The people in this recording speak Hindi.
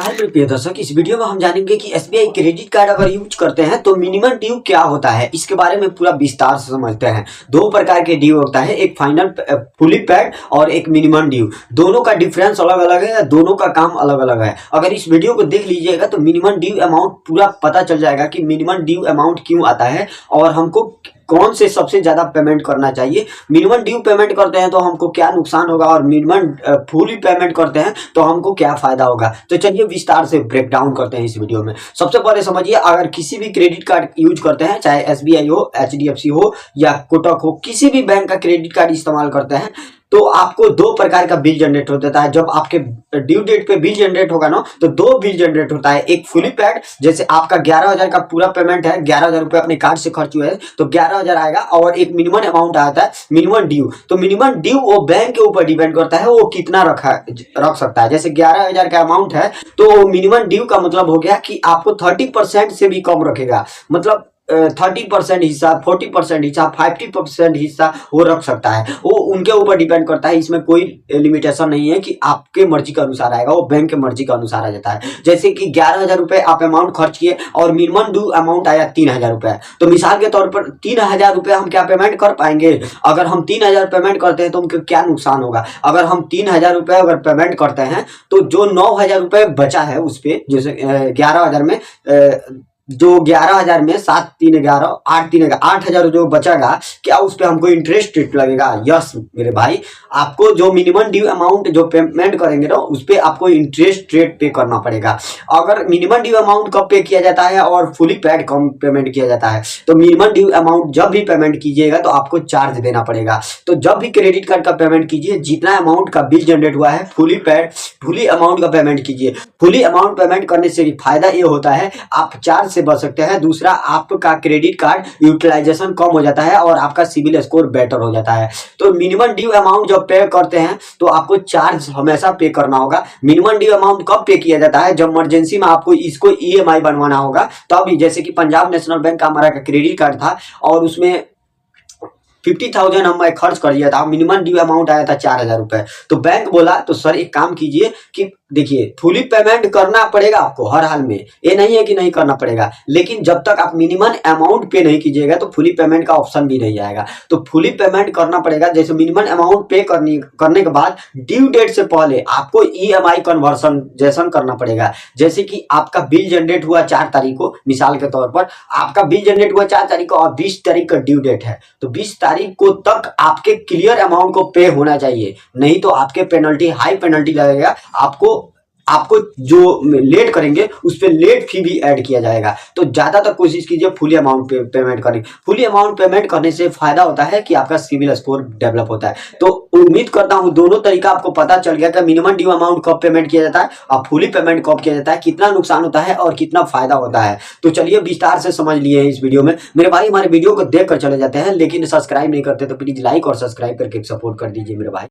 नमस्कार मेरे प्रिय दर्शक, इस वीडियो में हम जानेंगे कि एसबीआई क्रेडिट कार्ड अगर यूज करते हैं तो मिनिमम ड्यू क्या होता है। इसके बारे में पूरा विस्तार से समझते हैं। दो प्रकार के ड्यू होता है, एक फाइनल फुली पेड और एक मिनिमम ड्यू। दोनों का डिफरेंस अलग अलग है, दोनों का काम अलग अलग है। अगर इस वीडियो को देख लीजिएगा तो मिनिमम ड्यू अमाउंट पूरा पता चल जाएगा कि मिनिमम ड्यू अमाउंट क्यों आता है और हमको कौन से सबसे ज्यादा पेमेंट करना चाहिए। मिनिमम ड्यू पेमेंट करते हैं तो हमको क्या नुकसान होगा और मिनिमम फुली पेमेंट करते हैं तो हमको क्या फायदा होगा। तो चलिए विस्तार से ब्रेक डाउन करते हैं इस वीडियो में। सबसे पहले समझिए, अगर किसी भी क्रेडिट कार्ड यूज करते हैं, चाहे एसबीआई हो, एचडीएफसी हो या कोटक हो, किसी भी बैंक का क्रेडिट कार्ड इस्तेमाल करते हैं तो आपको दो प्रकार का बिल जनरेट होता है। जब आपके ड्यू डेट पे बिल जनरेट होगा ना तो दो बिल जनरेट होता है। एक फुली पेड, जैसे आपका 11,000 का पूरा पेमेंट है, 11,000 रुपए अपने कार्ड से खर्च हुए हैं तो 11,000 आएगा। और एक मिनिमम अमाउंट आता है मिनिमम ड्यू। तो मिनिमम ड्यू वो बैंक के ऊपर डिपेंड करता है वो कितना रख सकता है। जैसे 11,000 का अमाउंट है तो मिनिमम ड्यू का मतलब हो गया कि आपको 30% से भी कम रखेगा। मतलब 30% हिस्सा, 40% हिस्सा, 50% हिस्सा वो रख सकता है। वो उनके ऊपर डिपेंड करता है। इसमें कोई लिमिटेशन नहीं है कि आपके मर्जी के अनुसार आएगा, वो बैंक के मर्जी के अनुसार आ जाता है। जैसे कि 11,000 रुपए आप अमाउंट खर्च किए और मिनिमम ड्यू अमाउंट आया 3,000 रुपए, तो मिसाल के तौर पर 3,000 रुपए हम क्या पेमेंट कर पाएंगे। अगर हम 3,000 पेमेंट करते हैं तो हमको क्या नुकसान होगा। अगर हम 3,000 रुपए अगर पेमेंट करते हैं तो जो 9,000 रुपए बचा है उस पे, जैसे 11,000 में जो 11,000 में 7 3 11 8 3 8,000 जो बचेगा, क्या उस पे हमको इंटरेस्ट रेट लगेगा। यस मेरे भाई, आपको जो मिनिमम ड्यू अमाउंट जो पेमेंट करेंगे ना उस पे आपको इंटरेस्ट रेट पे करना पड़ेगा। अगर मिनिमम ड्यू अमाउंट कब पे किया जाता है और फुली पेड कम पेमेंट किया जाता है, तो मिनिमम ड्यू अमाउंट जब भी पेमेंट कीजिएगा तो आपको चार्ज देना पड़ेगा। तो जब भी क्रेडिट कार्ड का पेमेंट कीजिए, जितना अमाउंट का बिल जनरेट हुआ है फुली अमाउंट का पेमेंट कीजिए। फुली अमाउंट पेमेंट करने से फायदा ये होता है आप चार्ज बच सकते हैं। दूसरा, आपका क्रेडिट कार्ड यूटिलाइजेशन कम हो जाता है और आपका सिविल स्कोर बेटर हो जाता है। तो मिनिमम ड्यू अमाउंट जब पे करते हैं तो आपको चार्ज हमेशा पे करना होगा। मिनिमम ड्यू अमाउंट कब पे किया जाता है, जब इमरजेंसी में आपको इसको ईएमआई बनवाना होगा तब। जैसे कि पंजाब नेशनल बैंक का हमारा क्रेडिट कार्ड था और उसमें 50,000 हम खर्च कर दिया था, मिनिमम ड्यू अमाउंट आया था 4,000 रुपए। तो बैंक बोला तो सर एक काम कीजिए कि देखिए फुली पेमेंट करना पड़ेगा आपको हर हाल में, ये नहीं है कि नहीं करना पड़ेगा, लेकिन जब तक आप मिनिमम अमाउंट पे नहीं कीजिएगा तो फुली पेमेंट का ऑप्शन भी नहीं आएगा। तो फुली पेमेंट करना पड़ेगा। जैसे मिनिमम अमाउंट पे करने के बाद ड्यू डेट से पहले आपको ईएमआई कन्वर्सन जैसन करना पड़ेगा। जैसे कि आपका बिल जनरेट हुआ 4 तारीख को, मिसाल के तौर पर आपका बिल जनरेट हुआ 4 तारीख को और 20 तारीख का ड्यू डेट है, तो 20 तारीख को तक आपके क्लियर अमाउंट को पे होना चाहिए, नहीं तो आपके पेनल्टी, हाई पेनल्टी लगेगा। आपको जो लेट करेंगे उस पे लेट फी भी ऐड किया जाएगा। तो ज्यादातर कोशिश कीजिए फुली अमाउंट पेमेंट करें। फुली अमाउंट पेमेंट करने से फायदा होता है कि आपका सिविल स्कोर डेवलप होता है। तो उम्मीद करता हूं दोनों तरीका आपको पता चल गया कि मिनिमम ड्यू अमाउंट कब पेमेंट किया जाता है और फुली पेमेंट कब किया जाता है, कितना नुकसान होता है और कितना फायदा होता है। तो चलिए विस्तार से समझ लिए इस वीडियो में। मेरे भाई हमारे वीडियो को देख कर चले जाते हैं लेकिन सब्सक्राइब नहीं करते तो प्लीज लाइक और सब्सक्राइब करके सपोर्ट कर दीजिए मेरे भाई।